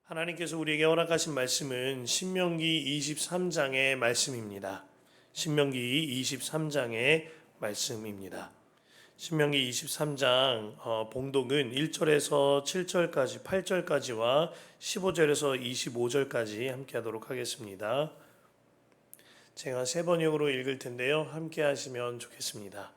하나님께서 우리에게 허락하신 말씀은 신명기 23장의 말씀입니다. 신명기 23장의 말씀입니다. 신명기 23장 봉독은 1절에서 7절까지 8절까지와 15절에서 25절까지 함께 하도록 하겠습니다. 제가 세 번역으로 읽을 텐데요. 함께 하시면 좋겠습니다.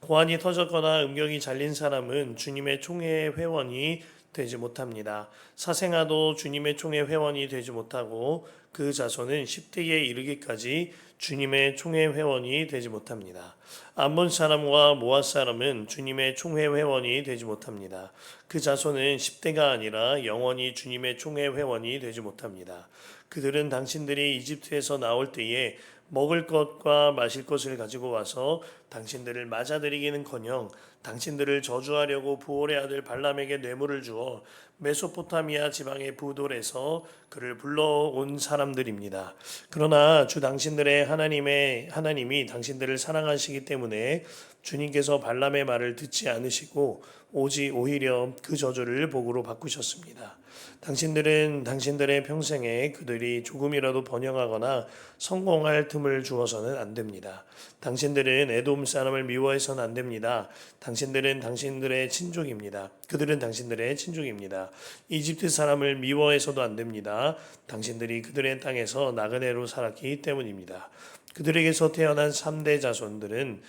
고환이 터졌거나 음경이 잘린 사람은 주님의 총회의 회원이 되지 못합니다. 사생아도 주님의 총회 회원이 되지 못하고 그 자손은 10대에 이르기까지 주님의 총회 회원이 되지 못합니다. 암몬 사람과 모압 사람은 주님의 총회 회원이 되지 못합니다. 그 자손은 10대가 아니라 영원히 주님의 총회 회원이 되지 못합니다. 그들은 당신들이 이집트에서 나올 때에 먹을 것과 마실 것을 가지고 와서 당신들을 맞아들이기는커녕 당신들을 저주하려고 부올의 아들 발람에게 뇌물을 주어 메소포타미아 지방의 부돌에서 그를 불러온 사람들입니다. 그러나 주 당신들의 하나님이 당신들을 사랑하시기 때문에 주님께서 발람의 말을 듣지 않으시고 오히려 그 저주를 복으로 바꾸셨습니다. 당신들은 당신들의 평생에 그들이 조금이라도 번영하거나 성공할 틈을 주어서는 안 됩니다. 당신들은 에돔 사람을 미워해서는 안 됩니다. 당신들은 당신들의 친족입니다. 그들은 당신들의 친족입니다. 이집트 사람을 미워해서도 안 됩니다. 당신들이 그들의 땅에서 나그네로 살았기 때문입니다. 그들에게서 태어난 3대 자손들은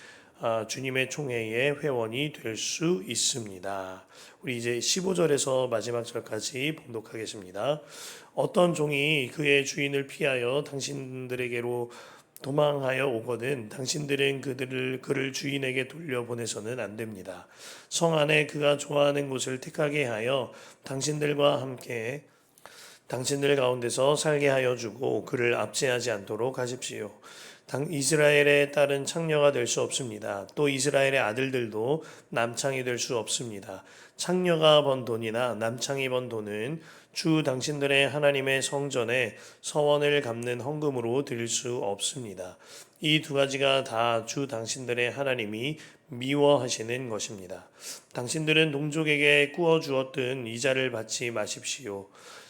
주님의 총회의 회원이 될 수 있습니다. 우리 이제 15절에서 마지막 절까지 봉독하겠습니다. 어떤 종이 그의 주인을 피하여 당신들에게로 도망하여 오거든 당신들은 그를 주인에게 돌려보내서는 안 됩니다. 성 안에 그가 좋아하는 곳을 택하게 하여 당신들과 함께 당신들 가운데서 살게 하여 주고 그를 압제하지 않도록 하십시오. 이스라엘의 딸은 창녀가 될 수 없습니다. 또 이스라엘의 아들들도 남창이 될 수 없습니다. 창녀가 번 돈이나 남창이 번 돈은 주 당신들의 하나님의 성전에 서원을 갚는 헌금으로 드릴 수 없습니다. 이 두 가지가 다 주 당신들의 하나님이 미워하시는 것입니다. 당신들은 동족에게 꾸어 주었던 이자를 받지 마십시오.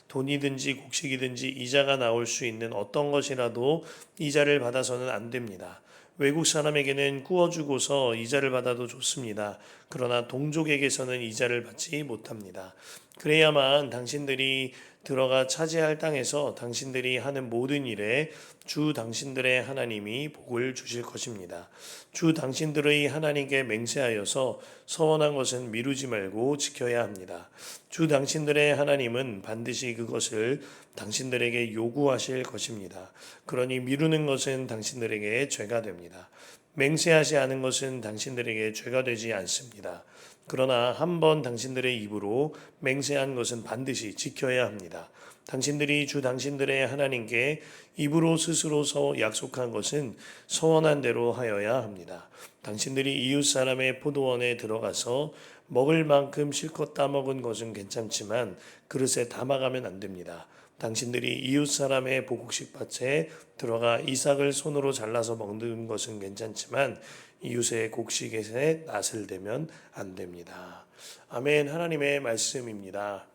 돈이든지 곡식이든지 이자가 나올 수 있는 어떤 것이라도 이자를 받아서는 안 됩니다. 외국 사람에게는 구워주고서 이자를 받아도 좋습니다. 그러나 동족에게서는 이자를 받지 못합니다. 그래야만 당신들이 들어가 차지할 땅에서 당신들이 하는 모든 일에 주 당신들의 하나님이 복을 주실 것입니다. 주 당신들의 하나님께 맹세하여서 서원한 것은 미루지 말고 지켜야 합니다. 주 당신들의 하나님은 반드시 그것을 당신들에게 요구하실 것입니다. 그러니 미루는 것은 당신들에게 죄가 됩니다. 맹세하지 않은 것은 당신들에게 죄가 되지 않습니다. 그러나 한번 당신들의 입으로 맹세한 것은 반드시 지켜야 합니다. 당신들이 주 당신들의 하나님께 입으로 스스로서 약속한 것은 서원한 대로 하여야 합니다. 당신들이 이웃 사람의 포도원에 들어가서 먹을 만큼 실컷 따먹은 것은 괜찮지만 그릇에 담아가면 안 됩니다. 당신들이 이웃 사람의 보곡식 밭에 들어가 이삭을 손으로 잘라서 먹는 것은 괜찮지만 이웃의 곡식에 낯을 대면 안 됩니다. 아멘. 하나님의 말씀입니다.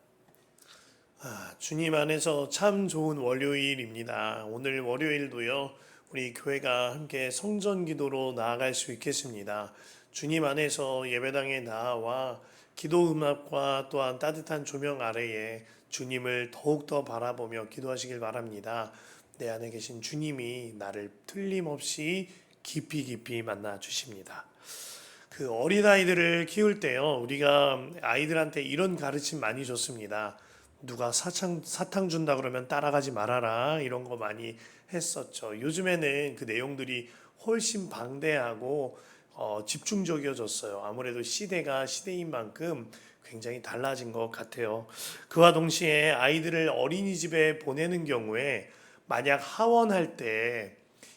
주님 안에서 참 좋은 월요일입니다. 오늘 월요일도요, 우리 교회가 함께 성전 기도로 나아갈 수 있겠습니다. 주님 안에서 예배당에 나와 기도 음악과 또한 따뜻한 조명 아래에 주님을 더욱더 바라보며 기도하시길 바랍니다. 내 안에 계신 주님이 나를 틀림없이 깊이 만나 주십니다. 그 어린아이들을 키울 때요, 우리가 아이들한테 이런 가르침 많이 줬습니다. 누가 사탕 준다 그러면 따라가지 말아라, 이런 거 많이 했었죠. 요즘에는 그 내용들이 훨씬 방대하고 집중적이어졌어요. 아무래도 시대가 시대인 만큼 굉장히 달라진 것 같아요. 그와 동시에 아이들을 어린이집에 보내는 경우에 만약 하원할 때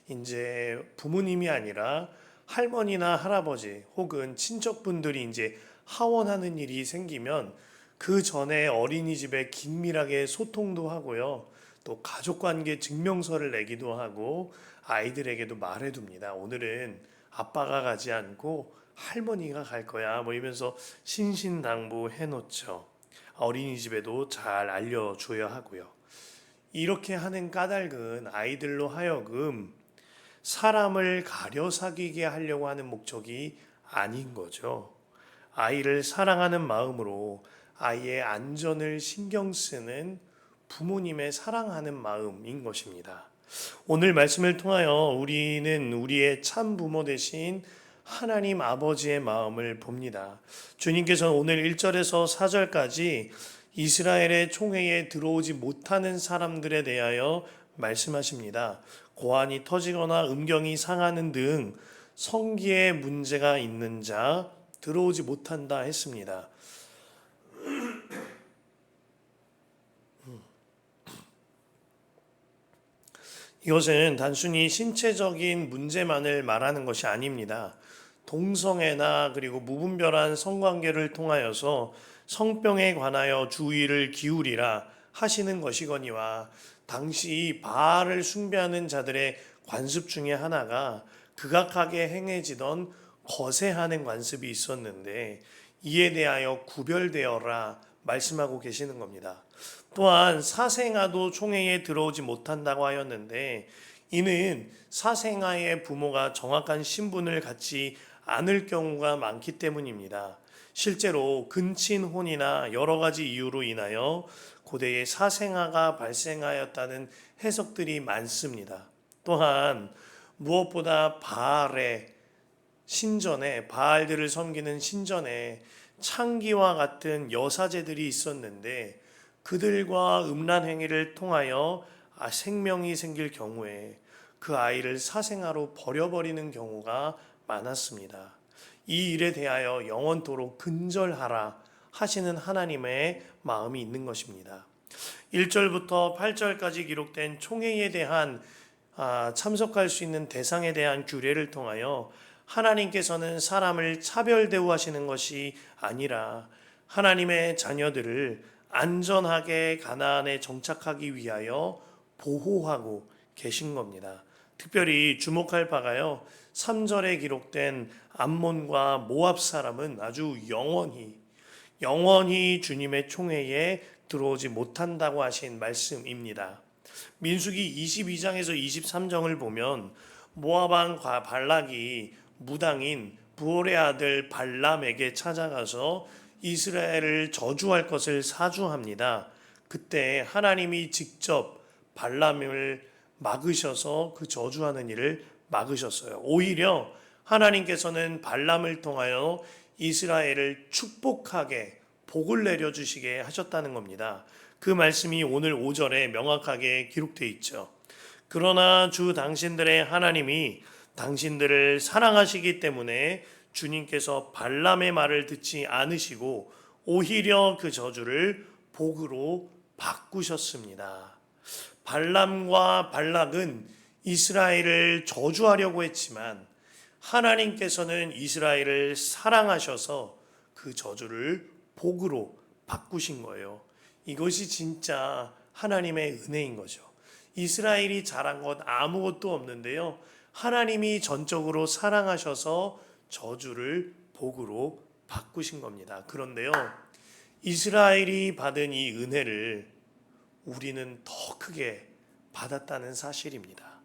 이제 부모님이 아니라 할머니나 할아버지 혹은 친척분들이 이제 하원하는 일이 생기면 그 전에 어린이집에 긴밀하게 소통도 하고요. 또 가족관계 증명서를 내기도 하고 아이들에게도 말해둡니다. 오늘은 아빠가 가지 않고 할머니가 갈 거야. 뭐 이러면서 신신당부 해놓죠. 어린이집에도 잘 알려줘야 하고요. 이렇게 하는 까닭은 아이들로 하여금 사람을 가려 사귀게 하려고 하는 목적이 아닌 거죠. 아이를 사랑하는 마음으로 아이의 안전을 신경 쓰는 부모님의 사랑하는 마음인 것입니다. 오늘 말씀을 통하여 우리는 우리의 참 부모 되신 하나님 아버지의 마음을 봅니다. 주님께서는 오늘 1절에서 4절까지 이스라엘의 총회에 들어오지 못하는 사람들에 대하여 말씀하십니다. 고환이 터지거나 음경이 상하는 등 성기에 문제가 있는 자 들어오지 못한다 했습니다. 이것은 단순히 신체적인 문제만을 말하는 것이 아닙니다. 동성애나 그리고 무분별한 성관계를 통하여서 성병에 관하여 주의를 기울이라 하시는 것이거니와 당시 바알을 숭배하는 자들의 관습 중에 하나가 극악하게 행해지던 거세하는 관습이 있었는데 이에 대하여 구별되어라 말씀하고 계시는 겁니다. 또한 사생아도 총회에 들어오지 못한다고 하였는데 이는 사생아의 부모가 정확한 신분을 갖지 않을 경우가 많기 때문입니다. 실제로 근친혼이나 여러 가지 이유로 인하여 고대에 사생아가 발생하였다는 해석들이 많습니다. 또한 무엇보다 바알의 신전에 바알들을 섬기는 신전에 창기와 같은 여사제들이 있었는데 그들과 음란 행위를 통하여 생명이 생길 경우에 그 아이를 사생아로 버려버리는 경우가 많았습니다. 이 일에 대하여 영원토록 근절하라 하시는 하나님의 마음이 있는 것입니다. 1절부터 8절까지 기록된 총회에 대한 참석할 수 있는 대상에 대한 규례를 통하여 하나님께서는 사람을 차별 대우하시는 것이 아니라 하나님의 자녀들을 안전하게 가나안에 정착하기 위하여 보호하고 계신 겁니다. 특별히 주목할 바가요, 3절에 기록된 암몬과 모압 사람은 아주 영원히 주님의 총회에 들어오지 못한다고 하신 말씀입니다. 민수기 22장에서 23장을 보면 모압 왕 발락이 무당인 부올의 아들 발람에게 찾아가서 이스라엘을 저주할 것을 사주합니다. 그때 하나님이 직접 발람을 막으셔서 그 저주하는 일을 막으셨어요. 오히려 하나님께서는 발람을 통하여 이스라엘을 축복하게 복을 내려주시게 하셨다는 겁니다. 그 말씀이 오늘 5절에 명확하게 기록되어 있죠. 그러나 주 당신들의 하나님이 당신들을 사랑하시기 때문에 주님께서 발람의 말을 듣지 않으시고 오히려 그 저주를 복으로 바꾸셨습니다. 발람과 발락은 이스라엘을 저주하려고 했지만 하나님께서는 이스라엘을 사랑하셔서 그 저주를 복으로 바꾸신 거예요. 이것이 진짜 하나님의 은혜인 거죠. 이스라엘이 잘한 것 아무것도 없는데요. 하나님이 전적으로 사랑하셔서 저주를 복으로 바꾸신 겁니다. 그런데요, 이스라엘이 받은 이 은혜를 우리는 더 크게 받았다는 사실입니다.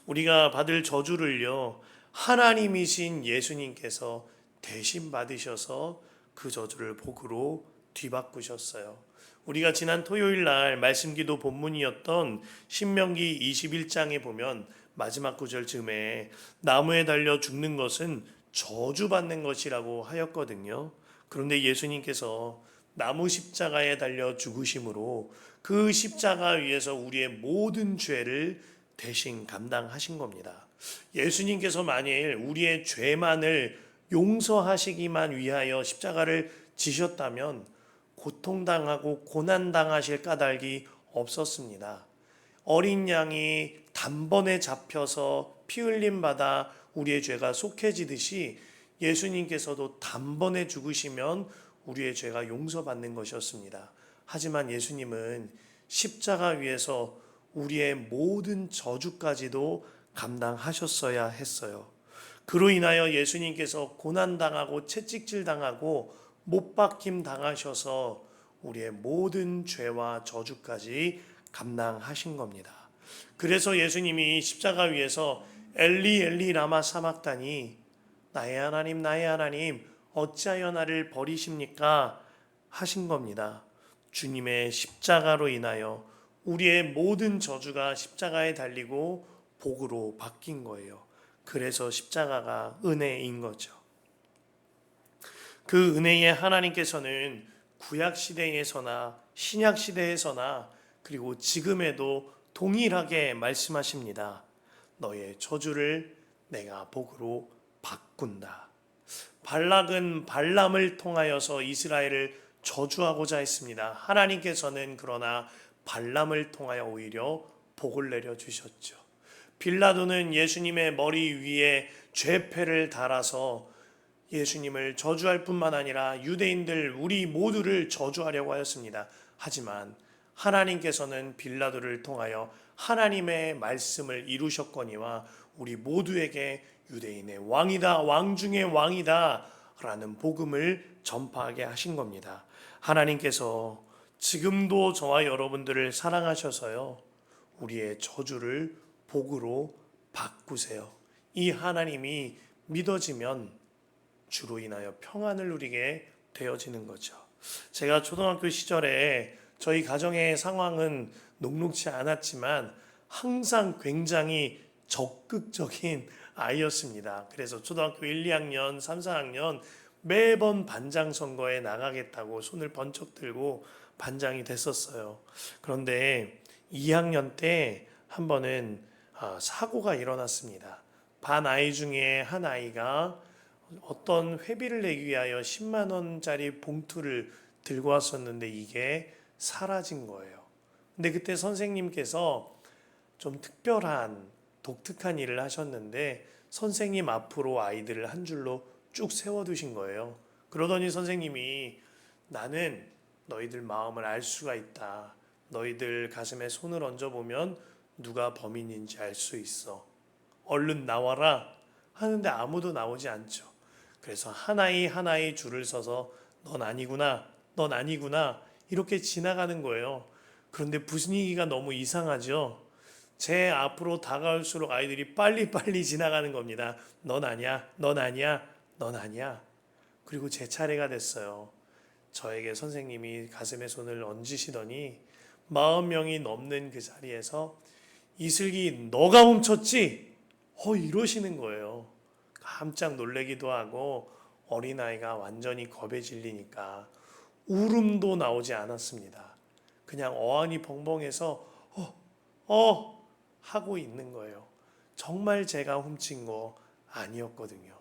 우리가 받을 저주를요, 하나님이신 예수님께서 대신 받으셔서 그 저주를 복으로 뒤바꾸셨어요. 우리가 지난 토요일 날 말씀기도 본문이었던 신명기 21장에 보면 마지막 구절 즈음에 나무에 달려 죽는 것은 저주받는 것이라고 하였거든요. 그런데 예수님께서 나무 십자가에 달려 죽으심으로 그 십자가 위에서 우리의 모든 죄를 대신 감당하신 겁니다. 예수님께서 만일 우리의 죄만을 용서하시기만 위하여 십자가를 지셨다면 고통당하고 고난당하실 까닭이 없었습니다. 어린 양이 단번에 잡혀서 피 흘림 받아 우리의 죄가 속해지듯이 예수님께서도 단번에 죽으시면 우리의 죄가 용서받는 것이었습니다. 하지만 예수님은 십자가 위에서 우리의 모든 저주까지도 감당하셨어야 했어요. 그로 인하여 예수님께서 고난당하고 채찍질 당하고 못 박힘 당하셔서 우리의 모든 죄와 저주까지 감당하신 겁니다. 그래서 예수님이 십자가 위에서 엘리 엘리 라마 사막다니, 나의 하나님 어찌하여 나를 버리십니까 하신 겁니다. 주님의 십자가로 인하여 우리의 모든 저주가 십자가에 달리고 복으로 바뀐 거예요. 그래서 십자가가 은혜인 거죠. 그 은혜의 하나님께서는 구약 시대에서나 신약 시대에서나 그리고 지금에도 동일하게 말씀하십니다. 너의 저주를 내가 복으로 바꾼다. 발락은 발람을 통하여서 이스라엘을 저주하고자 했습니다. 하나님께서는 그러나 발람을 통하여 오히려 복을 내려주셨죠. 빌라도는 예수님의 머리 위에 죄패를 달아서 예수님을 저주할 뿐만 아니라 유대인들 우리 모두를 저주하려고 하였습니다. 하지만 하나님께서는 빌라도를 통하여 하나님의 말씀을 이루셨거니와 우리 모두에게 유대인의 왕이다, 왕 중의 왕이다 라는 복음을 전파하게 하신 겁니다. 하나님께서 지금도 저와 여러분들을 사랑하셔서요, 우리의 저주를 복으로 바꾸세요. 이 하나님이 믿어지면 주로 인하여 평안을 누리게 되어지는 거죠. 제가 초등학교 시절에 저희 가정의 상황은 녹록지 않았지만 항상 굉장히 적극적인 아이였습니다. 그래서 초등학교 1, 2학년, 3, 4학년 매번 반장 선거에 나가겠다고 손을 번쩍 들고 반장이 됐었어요. 그런데 2학년 때 한 번은 사고가 일어났습니다. 반 아이 중에 한 아이가 어떤 회비를 내기 위하여 10만 원짜리 봉투를 들고 왔었는데 이게 사라진 거예요. 근데 그때 선생님께서 좀 특별한 독특한 일을 하셨는데 선생님 앞으로 아이들을 한 줄로 쭉 세워두신 거예요. 그러더니 선생님이 나는 너희들 마음을 알 수가 있다. 너희들 가슴에 손을 얹어보면 누가 범인인지 알 수 있어. 얼른 나와라 하는데 아무도 나오지 않죠. 그래서 하나의 하나의 줄을 서서 넌 아니구나, 넌 아니구나 이렇게 지나가는 거예요. 그런데 분위기가 너무 이상하죠. 제 앞으로 다가올수록 아이들이 빨리빨리 지나가는 겁니다. 넌 아니야, 넌 아니야, 넌 아니야. 그리고 제 차례가 됐어요. 저에게 선생님이 가슴에 손을 얹으시더니 40명이 넘는 그 자리에서 이슬기 너가 훔쳤지? 이러시는 거예요. 깜짝 놀래기도 하고 어린아이가 완전히 겁에 질리니까 울음도 나오지 않았습니다. 그냥 어안이 벙벙해서 하고 있는 거예요. 정말 제가 훔친 거 아니었거든요.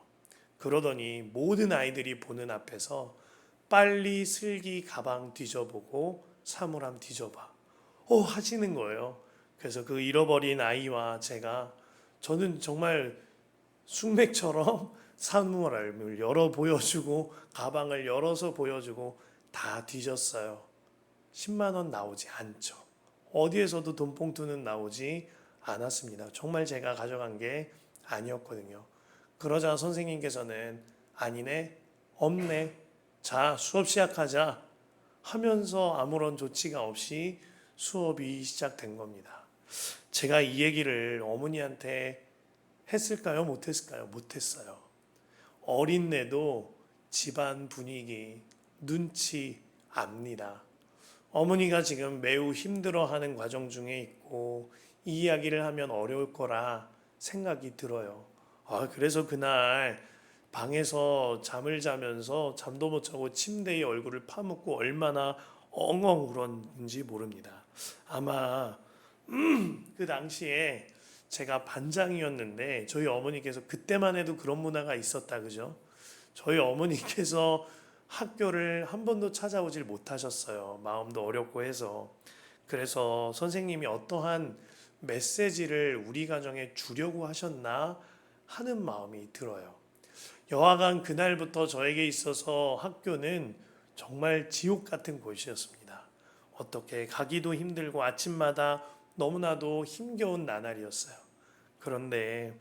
그러더니 모든 아이들이 보는 앞에서 빨리 슬기 가방 뒤져보고 사물함 뒤져봐. 하시는 거예요. 그래서 그 잃어버린 아이와 저는 정말 숙맥처럼 사물함을 열어 보여주고 가방을 열어서 보여주고 다 뒤졌어요. 10만 원 나오지 않죠. 어디에서도 돈봉투는 나오지 않았습니다. 정말 제가 가져간 게 아니었거든요. 그러자 선생님께서는 아니네, 없네, 자 수업 시작하자 하면서 아무런 조치가 없이 수업이 시작된 겁니다. 제가 이 얘기를 어머니한테 했을까요? 못했을까요? 못했어요. 어린애도 집안 분위기, 눈치 압니다. 어머니가 지금 매우 힘들어하는 과정 중에 있고 이 이야기를 하면 어려울 거라 생각이 들어요. 그래서 그날 방에서 잠을 자면서 잠도 못 자고 침대에 얼굴을 파묻고 얼마나 엉엉 울었는지 모릅니다. 아마 그 당시에 제가 반장이었는데 저희 어머니께서 그때만 해도 그런 문화가 있었다 그죠? 저희 어머니께서 학교를 한 번도 찾아오질 못하셨어요. 마음도 어렵고 해서. 그래서 선생님이 어떠한 메시지를 우리 가정에 주려고 하셨나 하는 마음이 들어요. 여하간 그날부터 저에게 있어서 학교는 정말 지옥 같은 곳이었습니다. 어떻게 가기도 힘들고 아침마다 너무나도 힘겨운 나날이었어요. 그런데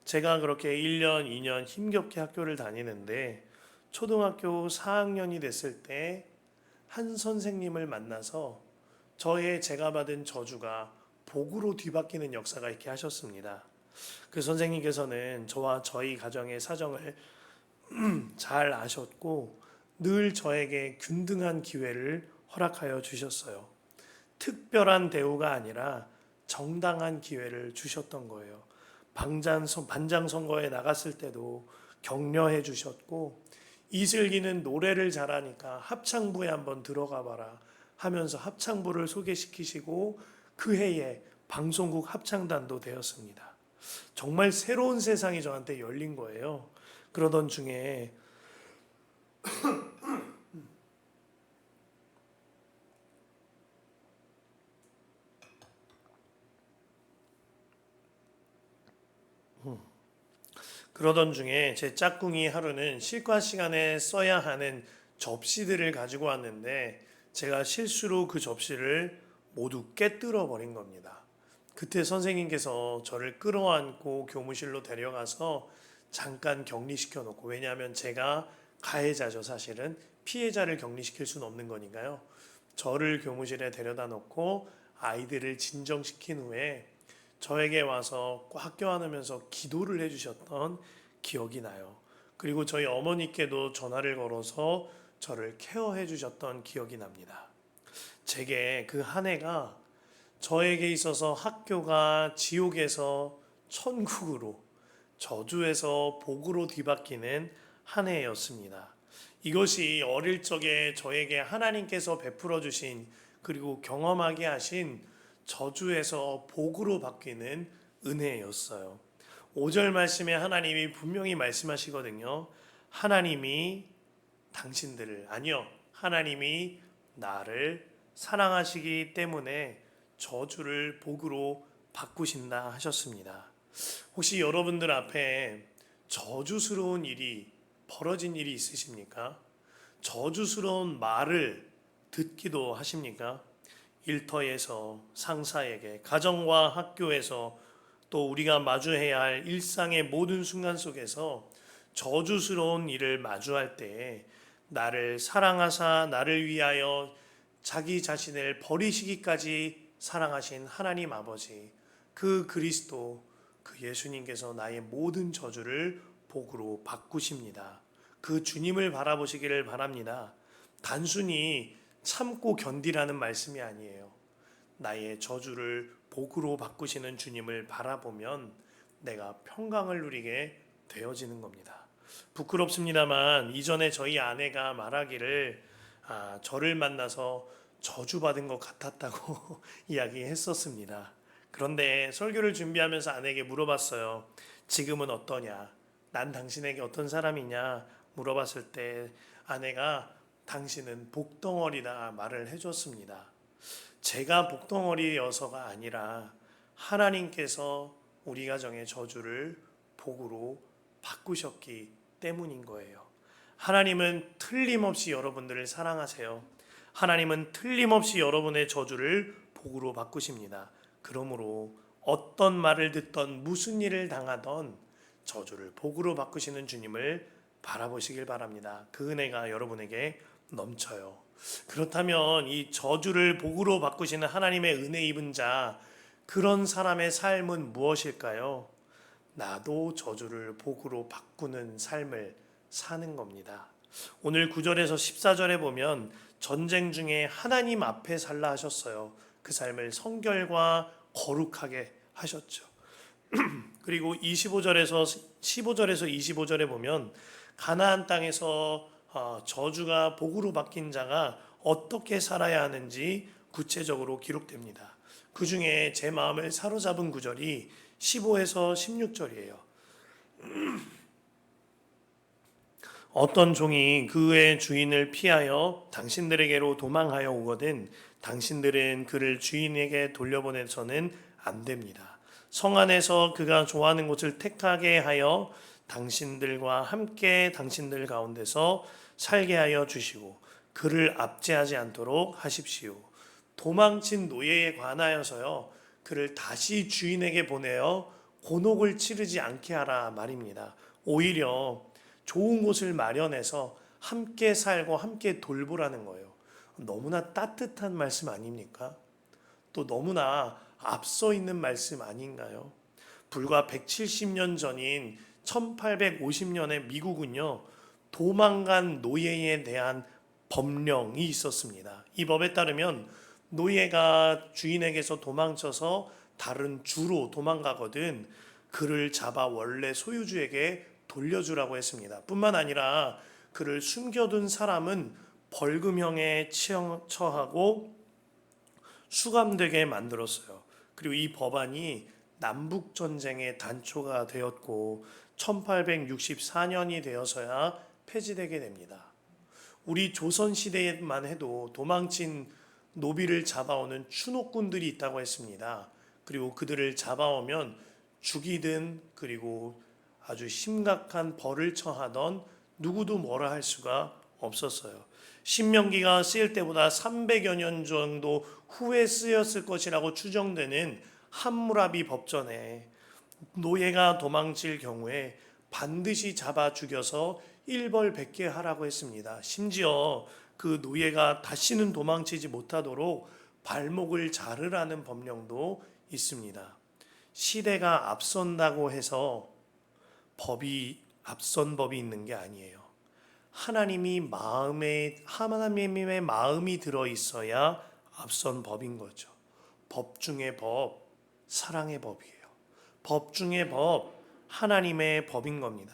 제가 그렇게 1년, 2년 힘겹게 학교를 다니는데 초등학교 4학년이 됐을 때 한 선생님을 만나서 제가 받은 저주가 복으로 뒤바뀌는 역사가 있게 하셨습니다. 그 선생님께서는 저와 저희 가정의 사정을 잘 아셨고 늘 저에게 균등한 기회를 허락하여 주셨어요. 특별한 대우가 아니라 정당한 기회를 주셨던 거예요. 반장 선거에 나갔을 때도 격려해 주셨고, 이슬기는 노래를 잘하니까 합창부에 한번 들어가 봐라 하면서 합창부를 소개시키시고 그 해에 방송국 합창단도 되었습니다. 정말 새로운 세상이 저한테 열린 거예요. 그러던 중에 제 짝꿍이 하루는 실과 시간에 써야 하는 접시들을 가지고 왔는데 제가 실수로 그 접시를 모두 깨뜨려 버린 겁니다. 그때 선생님께서 저를 끌어안고 교무실로 데려가서 잠깐 격리시켜 놓고, 왜냐하면 제가 가해자죠. 사실은 피해자를 격리시킬 수는 없는 거니까요. 저를 교무실에 데려다 놓고 아이들을 진정시킨 후에 저에게 와서 꽉 껴안으면서 기도를 해주셨던 기억이 나요. 그리고 저희 어머니께도 전화를 걸어서 저를 케어해 주셨던 기억이 납니다. 제게 그 한 해가 저에게 있어서 학교가 지옥에서 천국으로, 저주에서 복으로 뒤바뀌는 한 해였습니다. 이것이 어릴 적에 저에게 하나님께서 베풀어 주신, 그리고 경험하게 하신 저주에서 복으로 바뀌는 은혜였어요. 5절 말씀에 하나님이 분명히 말씀하시거든요. 하나님이 나를 사랑하시기 때문에 저주를 복으로 바꾸신다 하셨습니다. 혹시 여러분들 앞에 저주스러운 일이 벌어진 일이 있으십니까? 저주스러운 말을 듣기도 하십니까? 일터에서, 상사에게, 가정과 학교에서, 또 우리가 마주해야 할 일상의 모든 순간 속에서 저주스러운 일을 마주할 때에 나를 사랑하사 나를 위하여 자기 자신을 버리시기까지 사랑하신 하나님 아버지, 그 그리스도, 그 예수님께서 나의 모든 저주를 복으로 바꾸십니다. 그 주님을 바라보시기를 바랍니다. 단순히 참고 견디라는 말씀이 아니에요. 나의 저주를 복으로 바꾸시는 주님을 바라보면 내가 평강을 누리게 되어지는 겁니다. 부끄럽습니다만 이전에 저희 아내가 말하기를 저를 만나서 저주받은 것 같았다고 이야기했었습니다. 그런데 설교를 준비하면서 아내에게 물어봤어요. 지금은 어떠냐? 난 당신에게 어떤 사람이냐? 물어봤을 때 아내가 당신은 복덩어리다 말을 해줬습니다. 제가 복덩어리여서가 아니라 하나님께서 우리 가정의 저주를 복으로 바꾸셨기 때문인 거예요. 하나님은 틀림없이 여러분들을 사랑하세요. 하나님은 틀림없이 여러분의 저주를 복으로 바꾸십니다. 그러므로 어떤 말을 듣던 무슨 일을 당하던 저주를 복으로 바꾸시는 주님을 바라보시길 바랍니다. 그 은혜가 여러분에게 넘쳐요. 그렇다면 이 저주를 복으로 바꾸시는 하나님의 은혜 입은 자, 그런 사람의 삶은 무엇일까요? 나도 저주를 복으로 바꾸는 삶을 사는 겁니다. 오늘 9절에서 14절에 보면 전쟁 중에 하나님 앞에 살라 하셨어요. 그 삶을 성결과 거룩하게 하셨죠. 그리고 15절에서 25절에 보면 가나안 땅에서 저주가 복으로 바뀐 자가 어떻게 살아야 하는지 구체적으로 기록됩니다. 그 중에 제 마음을 사로잡은 구절이 15에서 16절이에요. 어떤 종이 그의 주인을 피하여 당신들에게로 도망하여 오거든 당신들은 그를 주인에게 돌려보내서는 안 됩니다. 성 안에서 그가 좋아하는 곳을 택하게 하여 당신들과 함께 당신들 가운데서 살게 하여 주시고 그를 압제하지 않도록 하십시오. 도망친 노예에 관하여서요, 그를 다시 주인에게 보내어 곤혹을 치르지 않게 하라 말입니다. 오히려 좋은 곳을 마련해서 함께 살고 함께 돌보라는 거예요. 너무나 따뜻한 말씀 아닙니까? 또 너무나 앞서 있는 말씀 아닌가요? 불과 170년 전인 1850년에 미국은요, 도망간 노예에 대한 법령이 있었습니다. 이 법에 따르면 노예가 주인에게서 도망쳐서 다른 주로 도망가거든 그를 잡아 원래 소유주에게 돌려주라고 했습니다. 뿐만 아니라 그를 숨겨둔 사람은 벌금형에 처하고 수감되게 만들었어요. 그리고 이 법안이 남북 전쟁의 단초가 되었고 1864년이 되어서야 폐지되게 됩니다. 우리 조선 시대에만 해도 도망친 노비를 잡아오는 추노꾼들이 있다고 했습니다. 그리고 그들을 잡아오면 죽이든 그리고 아주 심각한 벌을 처하던 누구도 뭐라 할 수가 없었어요. 신명기가 쓰일 때보다 300여 년 정도 후에 쓰였을 것이라고 추정되는 함무라비 법전에 노예가 도망칠 경우에 반드시 잡아 죽여서 일벌백계 하라고 했습니다. 심지어 그 노예가 다시는 도망치지 못하도록 발목을 자르라는 법령도 있습니다. 시대가 앞선다고 해서 앞선 법이 있는 게 아니에요. 하나님의 마음이 들어 있어야 앞선 법인 거죠. 법 중의 법, 사랑의 법이에요. 법 중의 법, 하나님의 법인 겁니다.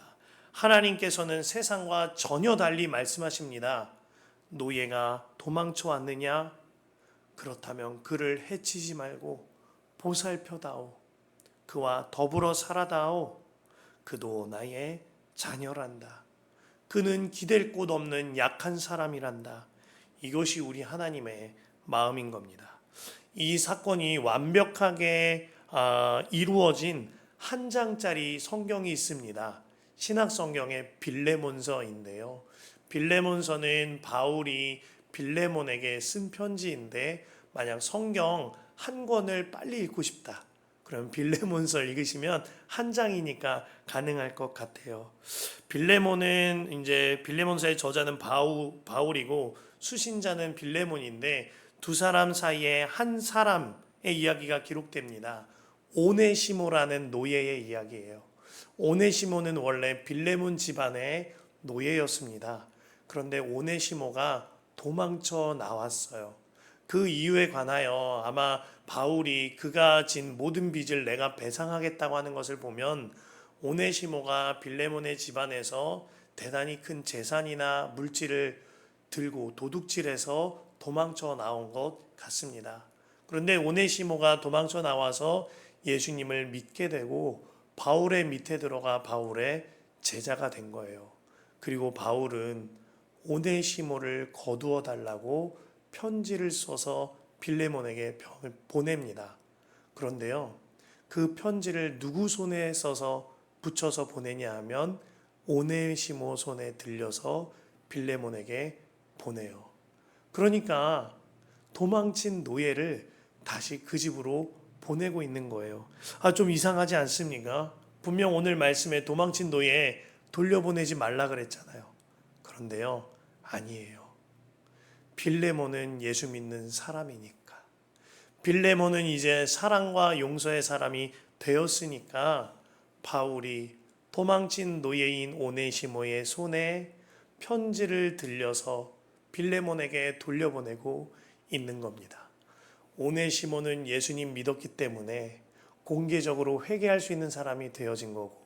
하나님께서는 세상과 전혀 달리 말씀하십니다. 노예가 도망쳐 왔느냐? 그렇다면 그를 해치지 말고 보살펴다오. 그와 더불어 살아다오. 그도 나의 자녀란다. 그는 기댈 곳 없는 약한 사람이란다. 이것이 우리 하나님의 마음인 겁니다. 이 사건이 완벽하게 이루어진 한 장짜리 성경이 있습니다. 신약 성경의 빌레몬서인데요. 빌레몬서는 바울이 빌레몬에게 쓴 편지인데 만약 성경 한 권을 빨리 읽고 싶다. 그럼 빌레몬서 읽으시면 한 장이니까 가능할 것 같아요. 빌레몬은 이제 빌레몬서의 저자는 바울이고 수신자는 빌레몬인데 두 사람 사이에 한 사람의 이야기가 기록됩니다. 오네시모라는 노예의 이야기예요. 오네시모는 원래 빌레몬 집안의 노예였습니다. 그런데 오네시모가 도망쳐 나왔어요. 그 이유에 관하여 아마 바울이 그가 진 모든 빚을 내가 배상하겠다고 하는 것을 보면 오네시모가 빌레몬의 집안에서 대단히 큰 재산이나 물질을 들고 도둑질해서 도망쳐 나온 것 같습니다. 그런데 오네시모가 도망쳐 나와서 예수님을 믿게 되고 바울의 밑에 들어가 바울의 제자가 된 거예요. 그리고 바울은 오네시모를 거두어 달라고 편지를 써서 빌레몬에게 보냅니다. 그런데요, 그 편지를 누구 손에 써서 붙여서 보내냐 하면 오네시모 손에 들려서 빌레몬에게 보내요. 그러니까 도망친 노예를 다시 그 집으로 보내고 있는 거예요. 좀 이상하지 않습니까? 분명 오늘 말씀에 도망친 노예 돌려보내지 말라 그랬잖아요. 그런데요, 아니에요. 빌레몬은 예수 믿는 사람이니까. 빌레몬은 이제 사랑과 용서의 사람이 되었으니까 바울이 도망친 노예인 오네시모의 손에 편지를 들려서 빌레몬에게 돌려보내고 있는 겁니다. 오네시모는 예수님 믿었기 때문에 공개적으로 회개할 수 있는 사람이 되어진 거고,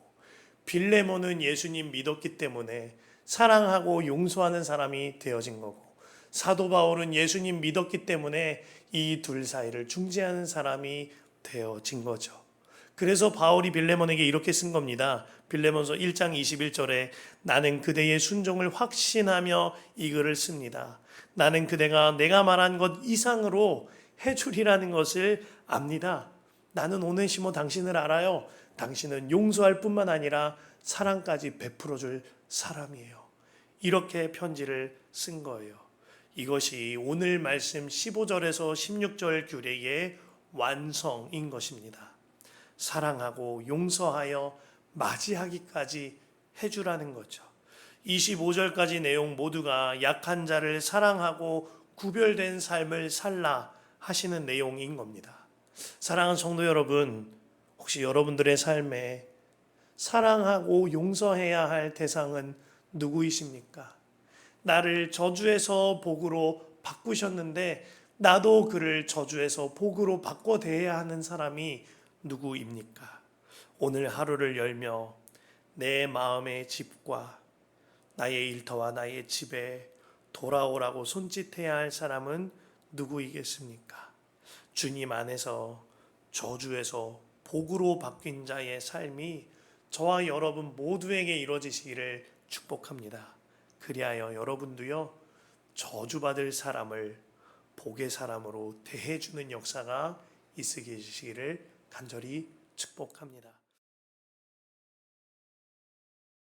빌레몬은 예수님 믿었기 때문에 사랑하고 용서하는 사람이 되어진 거고, 사도 바울은 예수님 믿었기 때문에 이 둘 사이를 중재하는 사람이 되어진 거죠. 그래서 바울이 빌레몬에게 이렇게 쓴 겁니다. 빌레몬서 1장 21절에 나는 그대의 순종을 확신하며 이 글을 씁니다. 나는 그대가 내가 말한 것 이상으로 해주리라는 것을 압니다. 나는 오네시모 당신을 알아요. 당신은 용서할 뿐만 아니라 사랑까지 베풀어 줄 사람이에요. 이렇게 편지를 쓴 거예요. 이것이 오늘 말씀 15절에서 16절 규례의 완성인 것입니다. 사랑하고 용서하여 맞이하기까지 해주라는 거죠. 25절까지 내용 모두가 약한 자를 사랑하고 구별된 삶을 살라 하시는 내용인 겁니다. 사랑하는 성도 여러분, 혹시 여러분들의 삶에 사랑하고 용서해야 할 대상은 누구이십니까? 나를 저주에서 복으로 바꾸셨는데 나도 그를 저주에서 복으로 바꿔 대해야 하는 사람이 누구입니까? 오늘 하루를 열며 내 마음의 집과 나의 일터와 나의 집에 돌아오라고 손짓해야 할 사람은 누구이겠습니까? 주님 안에서 저주에서 복으로 바뀐 자의 삶이 저와 여러분 모두에게 이루어지시기를 축복합니다. 그리하여 여러분도요, 저주받을 사람을 복의 사람으로 대해주는 역사가 있으시기를 간절히 축복합니다.